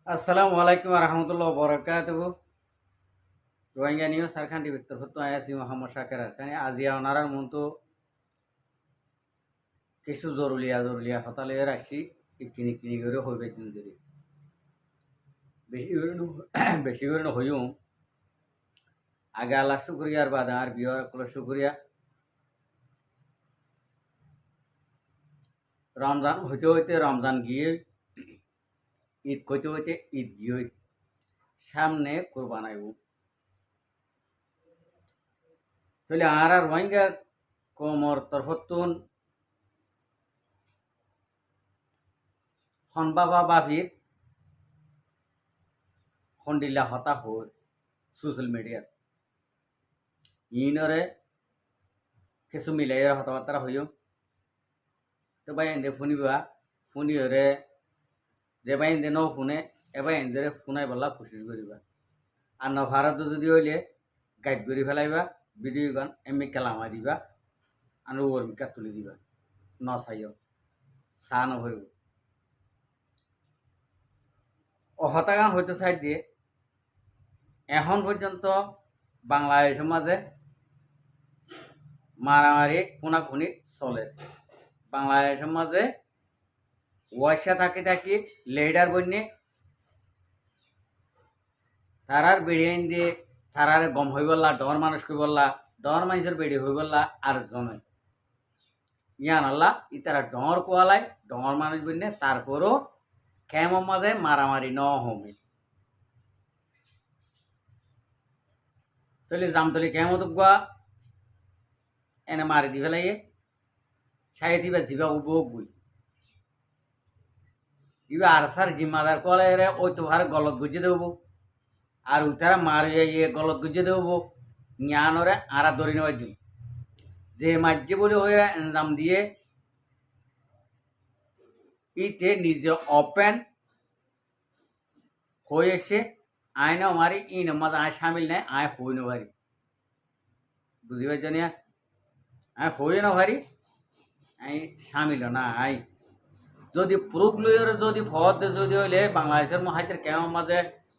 আসসালামু আলাইকুম রহমতুল্লাহ বরকাতুহু রোহিঙ্গা নিউজ সারখান্ডি ভিতর হতো আয়াসি মোহাম্মদ শাকের কানে আজিয়া ওনারার মতো কিছু জরুলিয়া হতালে রাখি কিনি কিনি করে হইবে দিন ধরে বেশি করে হইও আগে আল্লাহ শুক্রিয়ার বাদ আর বিয়ার কল শুক্রিয়া রমজান হইতে হইতে রমজান গিয়ে ঈদ হইতে হইতে ঈদ গিয়ে সামনে কোরবান আইব তাহলে আর রোহিঙ্গার কমর তরফতুন হন বাবা বাফির হন্ডিল্লা হতা হয় সোশ্যাল মিডিয়াত ইনরে কিছু মিলাইয়ের হতাবার্তা হইও তো ভাই এনে ফুনিবা ফুনি হরে যে ভাই এনে ন ফুনে এবার এনে ফুনাই বলা কোশিশ করিবা আর ন ভারত যদি হইলে গাইড করে ফেলাইবা ভিডিও গান এমনি কেলামা দিবা আর ওর মিকা তুলে দিবা ন চাইও চা নভরিব ও হতাগান হইতে চাই দিয়ে এখন পর্যন্ত বাংলাদেশের মাঝে মারামারি খুনাখুনি চলে বাংলাদেশের মাঝে ওয়াসা থাকি লেডার বন্যে তারার বেড়িয়ে দিয়ে তারার গম হই বললা ডর মানুষ কই বললা ডর মানুষের বেড়ি হই বললা আর জনে ইয়ান আল্লাহ ইতারা ডর কোয়ালাই ডর মানুষ বন্যে তারপরও কেমন মাঝে মারামারি ন হমে তলি জামতলি কেমন গুয়া এনে মারি দি ফেলাইয়ে সাইতি বা জিবা উবক গুই ইবা আর সার জিম্মাদার কলে রে ওই তো ভার গলত গুজে দেব আর উতারা মারি ইয়ে গলত গুজে দেব জ্ঞানরে আরা ধরে নেওয়ার জন্য যে মাজ্যে বলে ওরা এনজাম দিয়ে ইতে নিজে ওপেন হয়েছে আইন মারি ইন মাঝে আয় সামিল নেই আয় হই না ভারি বুঝি পাইছ না আয় হই না ভারি আই সামিল না আই যদি প্রুফ লইরে যদি ফদ যদি হইলে বাংলাদেশের মহাজের কেমন মাঝে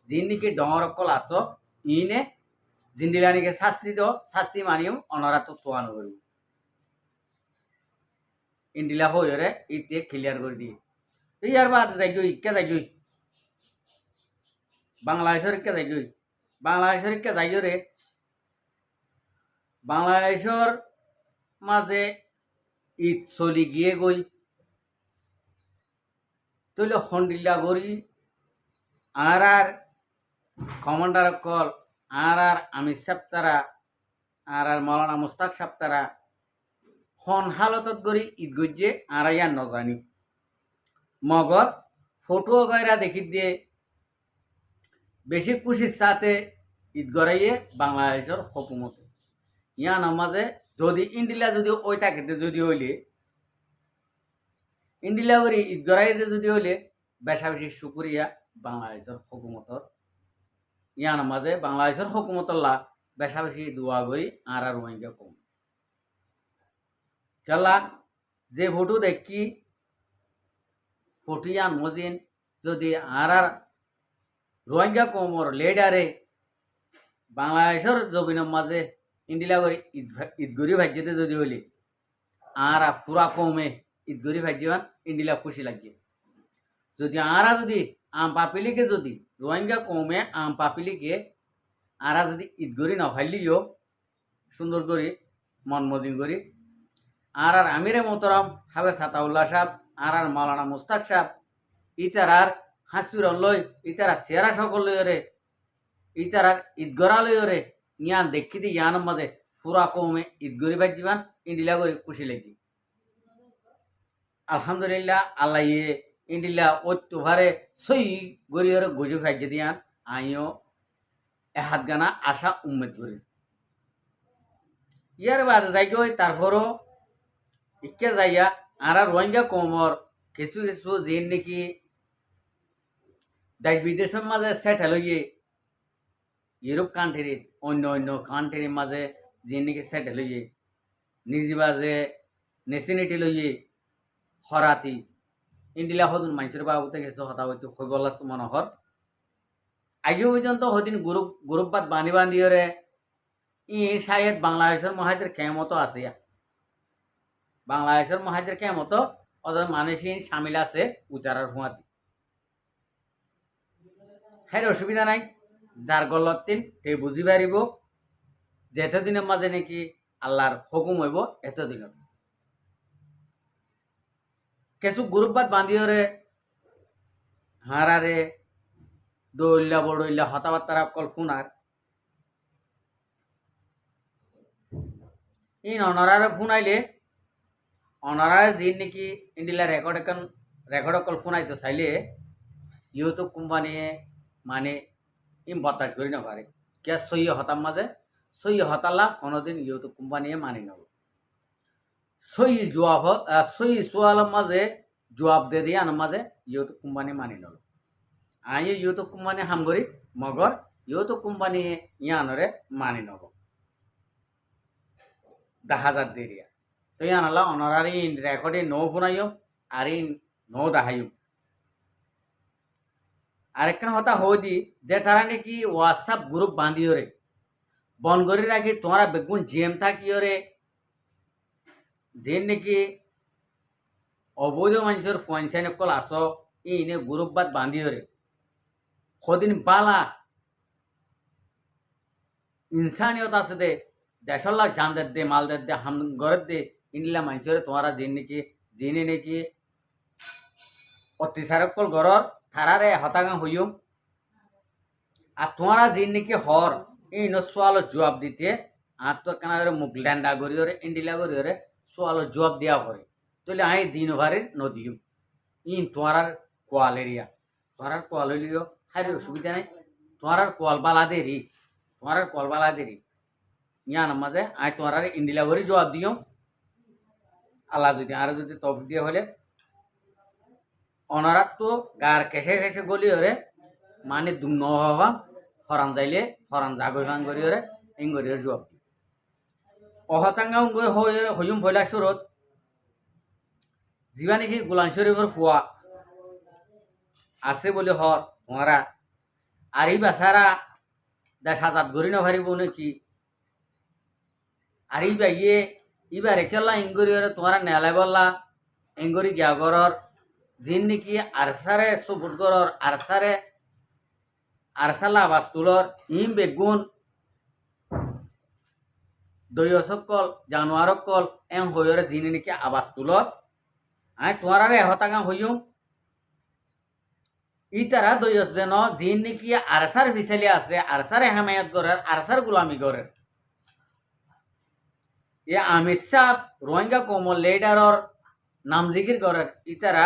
যিনিকে ডর অকল আস ইনে জিন্দিলানিকে শাস্তি দাও শাস্তি মানিও অনারা তো তোয়ানো করব ইন্ডিলা হইরে ইতে ক্লিয়ার করে দিয়ে ইয়ার বাদ যাই ইকে যাই বাংলাদেশের ইকে যাই বাংলাদেশের ইকে যাই রে বাংলাদেশের মাঝে ঈদ চলি গিয়ে গই তৈলে হন্ডিল্লা গড়ি আর কমান্ডার কল আর আমির সাপ্তারা আর মৌলানা মুস্তাক সাপ্তারা হন হালতত গড়ি ঈদ গজ্জে আর ইয়ার নজানি মগর ফটো গায়রা দেখি দিয়ে বেশি খুশির সাথে ঈদ গড়াইয়ে বাংলাদেশের হকুমত ইয়ান মাঝে যদি ইন্ডিলা যদি ওইটা খেতে যদি হইলে ইন্ডিলা করি ঈদ গড়াইতে যদি হইলে বেশা বেশি শুকুরিয়া বাংলাদেশের হকুমতর ইয়ান মাঝে বাংলাদেশের হকুমতল্লা বেশা বেশি দোয়া করি আর রোহিঙ্গা কম খেলা যে ফটো দেখি ফটো ইয়ান মজিন যদি আর রোহিঙ্গা কমর লেডারে বাংলাদেশের জমিনের মাঝে ইন্ডিলা করে ঈদ গড়ি ভাজ্যতে যদি হইলে আর পুরা কমে ঈদ গড়ি ভাজ্যমান ইন্ডিলা খুশি লাগছে যদি আরা যদি আম পাপিলিকে যদি রোহিঙ্গা কমে আম পাপিলিকে আরা যদি ঈদ গড়ি না ভাইলিও সুন্দর করে মন মদিন করি আর আমিরে মোহতরম হাবে সাতাউল্লাহ সাহেব আর মৌলানা মুস্তাক সাহেব ইতারার হাসপির লই ইতারা সেরা সকল লইরে ইতারার ঈদগড়া লইরে ইয়ান দেখি দি ইয়ান মধ্যে পুরা কমে ঈদগড়ি ভাজ্যমান ইন্ডিলা করে খুশি লাগি আলহামদুলিল্লাহ আল্লাহ ইয়ে ইন্ডিলা ওইতো ভারে সই গড়িয়ে গজু ভাজ্য দিয়ান আইও এহাত গানা আশা উম্মেদ করি ইয়ার বাদ যাই গই তারপরও ইকে যাইয়া আর রোহিঙ্গা কমর কিছু কিছু দিন নাকি দেশ বিদেশের মাঝে সেটেল হইয়ে ইউরোপ কান্ট্রি অন্য অন্য কান্ট্রির মাঝে যে নাকি সেটেল হইয়ে নিজে বাজে নেশিনিটি লইয়ে হরাতি ইন্ডিলা হদুন মানুষের বাবুতে গেছে হতা হইতে হইবলা মনোহর আজও পর্যন্ত হদিন গ্রুপবাদ বান্ধি বান্ধিরে ই শায়দ বাংলাদেশের মহাজের কেমতো আছে বাংলাদেশের মহাজের কেমতো ওদের মানুষই সামিল আছে উচারার হুঁয়াতি হ্যাঁ অসুবিধা নাই যার গলতিন সে বুঝি পারিব যে এতদিনের মাঝে নাকি আল্লাহর হুকুম হইব এতদিন কিছু গ্রুপবাদ বান্ধিরে হারারে দৌল্লা বড়ইল্লা হতাবার্তারা কল ফোনার ইন অনারারে ফোন আইলে অনারারে যে নাকি ইন্ডিলা রেকর্ড কল ফোন আইতো চাইলে ইউটিউব কোম্পানি মানে ইম বরদাস্ত করি না পারে কে সই হতার মাঝে সই হতালা কোনোদিন ইউটিউব কোম্পানি মানি নেব সই জবাব সই সোয়ালের মাঝে জবাব দিয়ে দিয়ে আনার মাঝে ইউটিউব কোম্পানি মানি নেব আই ইউটিউব কোম্পানি হাম করি মগর ইউটিউব কোম্পানি ইয়ানরে মানি নেব 10,000 দেরিয়া তো ইয়ানালা অনারারি রেকর্ডে নো ফোনাইও আর নো দেখাইও আরেকটা কথা হদি যে তারা নাকি হোয়াটসঅ্যাপ গ্রুপ বাঁধিও রে বন করে রাখি তোমারা বেগুন জিএম থাকিও রে যে নাকি অবৈধ মানুষের পয়সা নকল আস ইনে গ্রুপ বাদ বাঁধিও রে সদিন বালা ইনসানিয়ত আছে দে দেশল্লা জানদের দে মালদের দে হাম ঘরের দে ইনলা মানুষের তোমারা যে নাকি জেনে নাকি অত্যাচারকল ঘরর থারারে হতাগাঁ হইও আর তোমারা যে নাকি হর এই সোয়ালো জবাব দিতে আর তো কেন মুখ ল্যান্ডা করিওরে ইন্ডিলা করিওরে সোয়ালো জবাব দেওয়া করে তাহলে আই দিন ওভারের নদীও ইন তোমার কোয়াল এরিয়া তোমার কোয়াল হইলিও হারি অসুবিধা নাই তোমার কোয়াল বালা দেরি তোমার কোয়াল বালা দেরি ইয়ান মাঝে আই তোমার ইন্ডিলা করে জবাব দিও আল্লাহ যদি আর যদি তফিক দিয়ে হলে অনারাত তো গার কেসে কেসে গলি ওরে মানে দুম ন হওয়া ফরান যাইলে ফরান জাগরান করি ওরে ইংগরি জবাব অহতাঙ্গা হইম ভৈলা সুরত যিবা নাকি গোলাম শরীফের ফুয়া আছে বলে হর তোমারা আর এই বেচারা 10,000 গড়ি না পারিব নাকি আর এই বাইয়ে ইবারে খেলা ইংগরি ওরে তোমারা নেলাই বললা ইংগরি গিয়া গরর যিন নাকি আরসারে সবুত গরর আরসালা আবাস তুলর ইম বেগুন দৈয়সকল জানোয়ারকল এম হইরে যিনি নাকি আবাস তুলর আই তোমার এহতাঙ্গা হইম ই তারা দৈয়স যেন যিন নাকি আরসার ফিসালি আছে আরসারে হেমায়ত গরের আরসার গুলামি গরের এ আমির সাহ রোহিঙ্গা কমল লিডারর নাম জিকির করেন ইতারা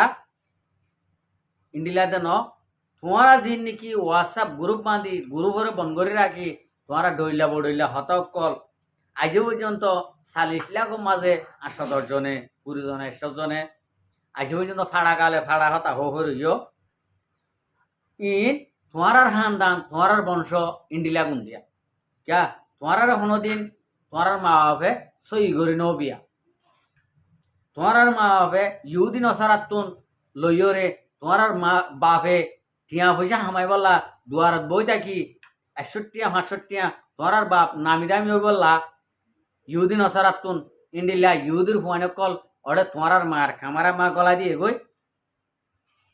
ইন্ডিলা দেন তোমারা যিন নাকি হোয়াটসঅ্যাপ গ্রুপ বাঁধি গ্রুপরে বন করে রাখি তোমারা ডইলা বডইলা হতকল আজ পর্যন্ত 40 লাখ মাঝে 810 জনে 20 জনে 100 জনে আজ পর্যন্ত ফাড়া কালে ফাড়া হতা হইও ইন তোমার হানদান তোমার বংশ ইন্ডিলা গুন দিয়া ক্যা তোমার কোনোদিন তোমার মা বাপে সই গরি ন বিয়া তোমার মা বাপে ইহুদি নসারাতুন লইয়রে তোমার মা বাপে টিয়া পয়সা হামাই বললা দুয়ারত বই থাকি 61-65 তোমার বাপ নামি দামি হই বললা ইহুদি নসারাতুন ইন্ডিলা ইহুদির ফুয়ানে কল ওরে তোমার মার খামারা মা গলা দিয়ে গই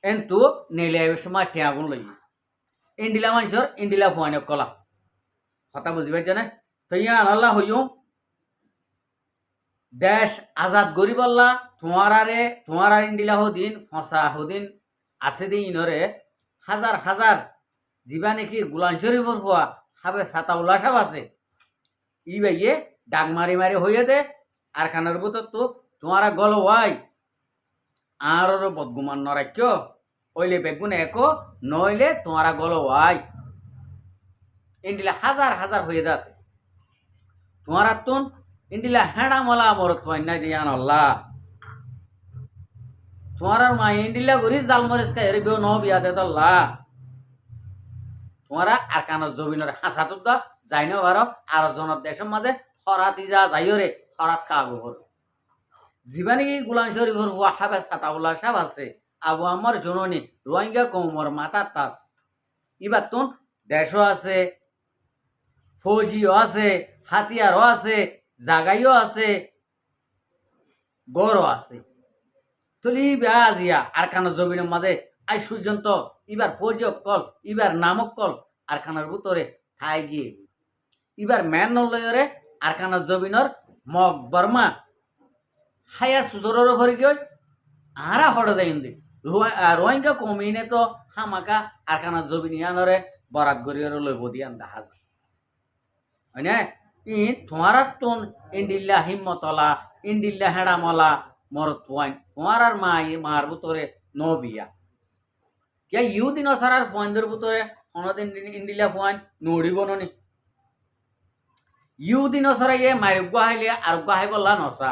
এন্তু নেলে সময় টিয়া গুণ লই ইন্ডিলা মানুষের ইন্ডিলা ফুয়ানে কলা কথা বুঝি পাইছে না তো ইয়া আল্লাহ হইও দেশ আজাদ গরি বললা তোমার ইন্ডিলা হদিন ফসা হদিন আছে দিন ইনরে হাজার হাজার যিবা নাকি গোলাম শরীফর হওয়া হাবে সাতাউল্লা সাহেব আছে ই বাইয়ে ডাক মারি মারি হইয়ে দে আর খানার ভিতর তো তোমার গল ওয়াই আর বদগুমান নরাক্য ওইলে বেগুন একো নইলে তোমার গল ওয়াই ইন্ডিলা হাজার হাজার হয়ে আছে তোমার তুন ইন্ডিলা হেঁড়া মলা মরত না দিয়ান আল্লাহ তোমার মা ইন্ডিলা ঘুরি জাল মরিস খাই রে ন বিয়া দে আল্লাহ তোমারা আর কানত জবিনের হাসা তো যাই না বারো আর জনের দেশের মাঝে হরাতি যা যাইও রে হরাত কাগো হর যিবা নাকি গোলাম শরীফর হুয়া হাবে সাতাউল্লাহ সাহেব আছে আবু আমার জননী রোহিঙ্গা কৌমর মাতার তাস এবার তোন দেশও আছে, ফৌজিও আছে, হাতিয়ারও আছে, জাগাইও আছে, গড়ও আছে। তুলি আজিয়া আর খানা জমিনের মাঝে আই পর্যন্ত ইবার ফৌজি অকল ইবার নাম অকল আর খানার ভিতরে ঠাই গিয়ে ইবার ম্যান নলয়রে আর খানা জমিনের মগ বর্মা হায়া সুজরের ভরে গিয়ে আরা হড়ে দেয় ইন্দি রোহিঙ্গা কমিনে তো হামাকা আর খানা জমিনিয়ানরে বরাত গরিয়র লইব দিয়ান দেখা যায় হয় না। ই তোমার তুন ইন্ডিল্লা হিম্মতলা ইন্ডিল্লা হেড়ামলা মর তোয়াইন তোমার আর মার ভিতরে নবিয়া কে ইউদিন সারার ফোয়াইনদের ভিতরে অনদিন ইন্ডিল্লা ফোয়াইন নড়িব ননি ইউদিন সারা ইয়ে মারি গাহাইলে আর গাহাই বললা নসা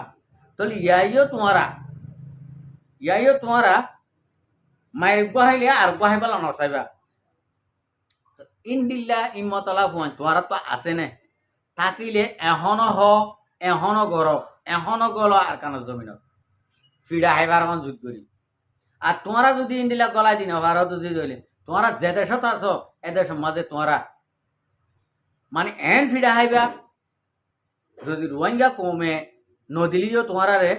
তাহলে ইয়াইও তোমারা মায়ের গাহাইলে আর গাহাই বলা নসাইবা ইন্ডিল্লা ইম্মতলা ফোয়াইন তোমারা তো আছে নে থাকিলে এহনো গল আর কানো জমিন ফিডা হাইবার এখন যুদ্ধ করি আর তোমরা যদি ইন্ডিলা গলাই দিন ভারত যদি ধরলে তোমরা যে দেশত আছো এ দেশের মাঝে তোমরা মানে এন ফিডা হাইবা যদি রোহিঙ্গা কমে নদিলিও তোমারে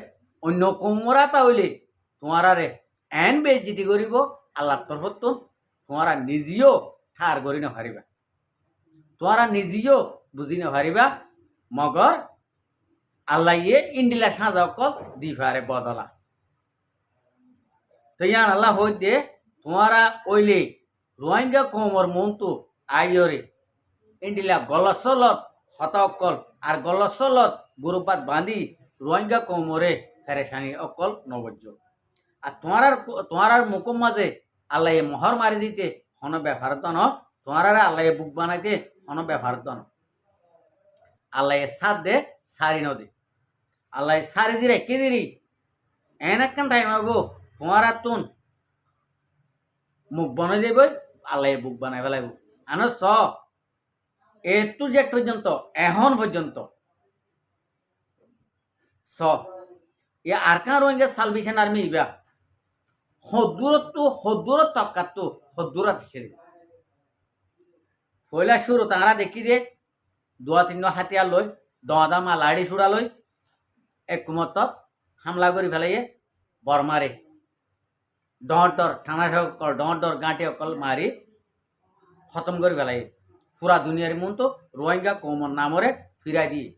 অন্য কমরা তাহলে তোমারে এন বেজিতি করিব আল্লাহ তরফত তোমরা নিজেও ঠার করি না পারিবা তোমরা নিজেও বুঝি না পারিবা মগর আল্লাহ ইয়ে ইন্ডিলা সাজা অকল দি পারে বদলা তো ইয়ান আল্লাহ হই দে তোমারা ওইলে রোহিঙ্গা কমর মন্তু আইয়রে ইন্ডিলা গলসলত হত অকল আর গলসলত গুরুপাত বাঁধি রোহিঙ্গা কমরে ফেরেশানি অকল নবজ্য আর তোমার মুকুম মাঝে আল্লাহ মোহর মারি দিতে হন ব্যাপার ন তোমারা আল্লাহ বুক বানাইতে হন ব্যাপার ন আল্লাহ সাথ দে সারি নদে আল্লাহ সারি দিরে কে দিরি এন একখান টাইম হবো তোমারা তুন মুখ বনাই দেব আল্লাহ বুক বানাই ফেলাইব আনো স এ টু জেড পর্যন্ত এখন পর্যন্ত স এ আর কার রোহিঙ্গা সালভেশন আর্মি ইবা হদ্দুরত তক্কাত হদ্দুরত হিসেবে পয়লা শুরু তারা দেখি দে দুয়া তিন হাতিয়ার লই দমা লাড়ি চূড়া লই একমত হামলা করে ফেলাইয়ে বরমারে ডর ঠানা সকল ডর গাঁটি অকল মারি খতম করে ফেলাই পুরা দুনিয়ার মন তো রোহিঙ্গা কমর নামরে ফিরাই দিয়ে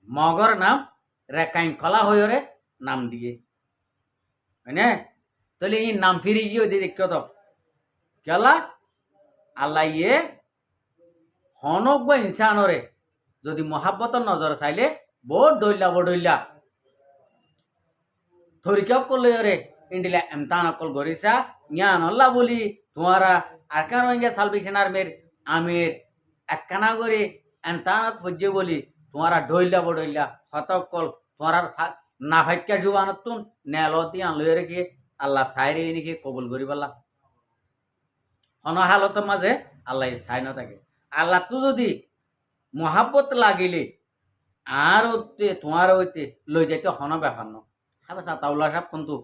মগর নাম রেকাইন কলা হয়ে নাম দিয়ে হ্যাঁ তাহলে এই নাম ফিরে গিয়ে দেখো তো কেলা আল্লাহ ইয়ে হনক বা ইনসানরে যদি মহাব্বতর নজর চাইলে বড় ডইলা থরিকাও করলে রে ইন্ডিলা এমতান অকল গরিসা জ্ঞান আল্লাহ বলি তোমারা আর কেন রোহিঙ্গা সালভেশন আর্মির আমির একখানা করে এমতানত হজ্জে বলি তোমারা ডইলা হতকল তোমার না ভাগ্যা জুবানতুন নেলতি আনলই রেখে আল্লাহ সাইরে এনেকে কবুল করি বললা হন হালতের মাঝে আল্লাহ সাই না থাকে আল্লাহ তো যদি মহাব্বত লাগিলে আর ওতে তোমার ওইতে লই যাইতে হন ব্যাপার ন হাবা সাতাউল্লাহ সাহেব কিন্তু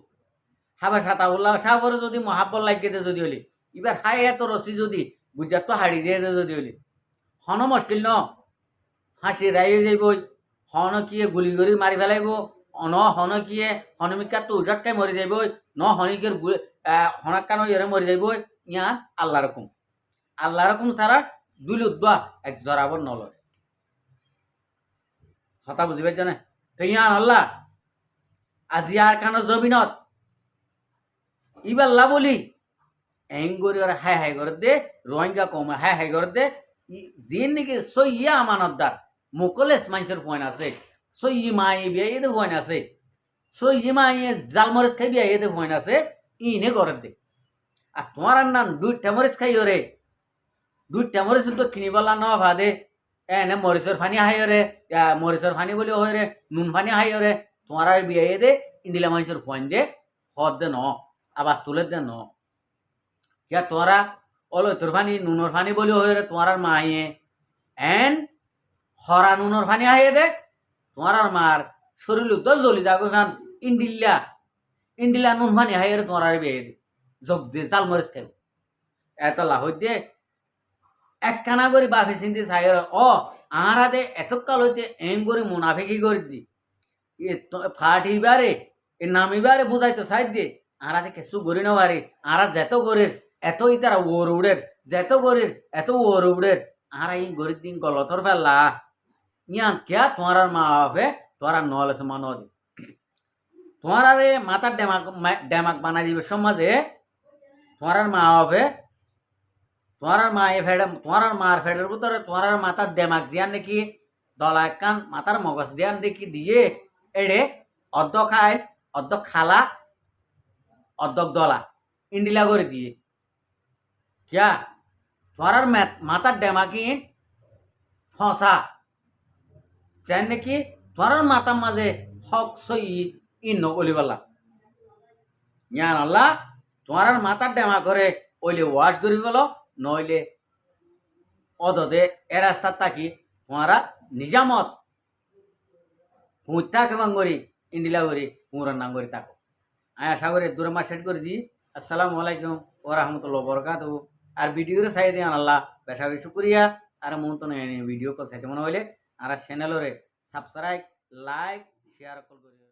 হাবা সাতাউল্লাহ সাহেবরে যদি মহাব্বত লাগিয়ে দে যদি হলি এবার হাই এত রসি যদি গুজরাট তো হাড়ি দিয়ে দে যদি হলি হন মুশকিল ন ফাঁসি রাইয়ে যাইবই হন কিয়ে গুলি গড়ি মারি ফেলাইব ন হন কিয়ে হনমিকা তো উজাটকাই মরি যাইবই ন হনিকের হনাক্কানো ইয়ে মরি যাইবই ইয়া আল্লাহ রকম ছাড়া দুই উদ্বা এক জরাবর নলয় কথা বুঝিবে জানে তো ইয়ান আল্লাহ আজি আর কানো জমিনত ইবাল্লা বলি এঙ্গরি ওরা হাই করে দে রোহিঙ্গা কমে হাই করে দে যিন নাকি সইয়া আমানতদার মুকলেস মানুষের ফোন আছে সই মাই বিয়া এদের ফোন আছে সই মাই জালমরিচ খাই বিয়া এদের ফোন আছে ইনে করে দে আর তোমার না দুইটা মরিচ খাই রে দুইটা মরিচ তো কিনিবলা ন ভাদে এনে মরিচর ফানি হাই রে মরিচর ফানি বলি হয় রে নুন ফানি হাই রে তোমার বিয়া দে ইন্ডিলা মানুষের ফোন দে হদ দে ন আবার তুলের দে ন क्या तोरा ओलो तुरफानी नुनर फानी बोली हो रे तुम्हारा माए एन हरा नुनर फानी आए दे तुम्हारा मार शरीर तो जली जागो खान इंडिला नुन फानी आए रे तुम्हारा बे दे जोग दे चाल मरिस के एत ला हो दे একখানা করে বাফি চিন্তি চাইর অ আর হাতে এতকাল হইতে এং করে মুনাফিকি করে দি ফাটিবারে এ নামিবারে বুঝাইতো সাইড দিয়ে আর হাতে কিছু গড়ি না পারি আর যেত গরির এত ইতারা ওর উড়ের যেত গরির এত ওর উড়ের আর এই গরির দিন গলতর ফেললা ইয়ান কিয়া তোমার মা বাপে তোরা নলেছে মনে দি তোমার আরে মাথার ডেমাক বানাই দিবে সমাজে তোমার মা বাপে তোমার মায়ে ফেডে তোমার মার ফেডের ভিতরে তোমার মাথার ডেমাক দিয়ান নাকি দলা কান মাথার মগজ দিয়ান দেখি দিয়ে এড়ে অর্ধ খায় অর্ধ খালা অর্ধক দলা ইন্ডিলা করে দিয়ে কিয়া তোমার মাথার ডেমাকি ফসা চাই নাকি তোমার মাথার মাঝে হক সই ইন অলিবাল্লা ইয়ান আল্লাহ তোমার মাথার ডেমা করে ওইলে ওয়াশ করি গেল নইলে অদদে এ রাস্তার তাকি তোমারা নিজামত হুঁতা কেমন করি ইন্ডিলা করি পুরার নাম করি তাকো আমি আশা করি দূরে মাস সেট করে দিই আসসালামু আলাইকুম ও রহমতুল্লাহ বরকাত আর ভিডিওরে চাই দিয়ে আল্লাহ বেশা বেশি শুক্রিয়া আর মন তো ভিডিও চাইতে মনে হইলে আর চ্যানেলরে সাবস্ক্রাইব লাইক শেয়ার করি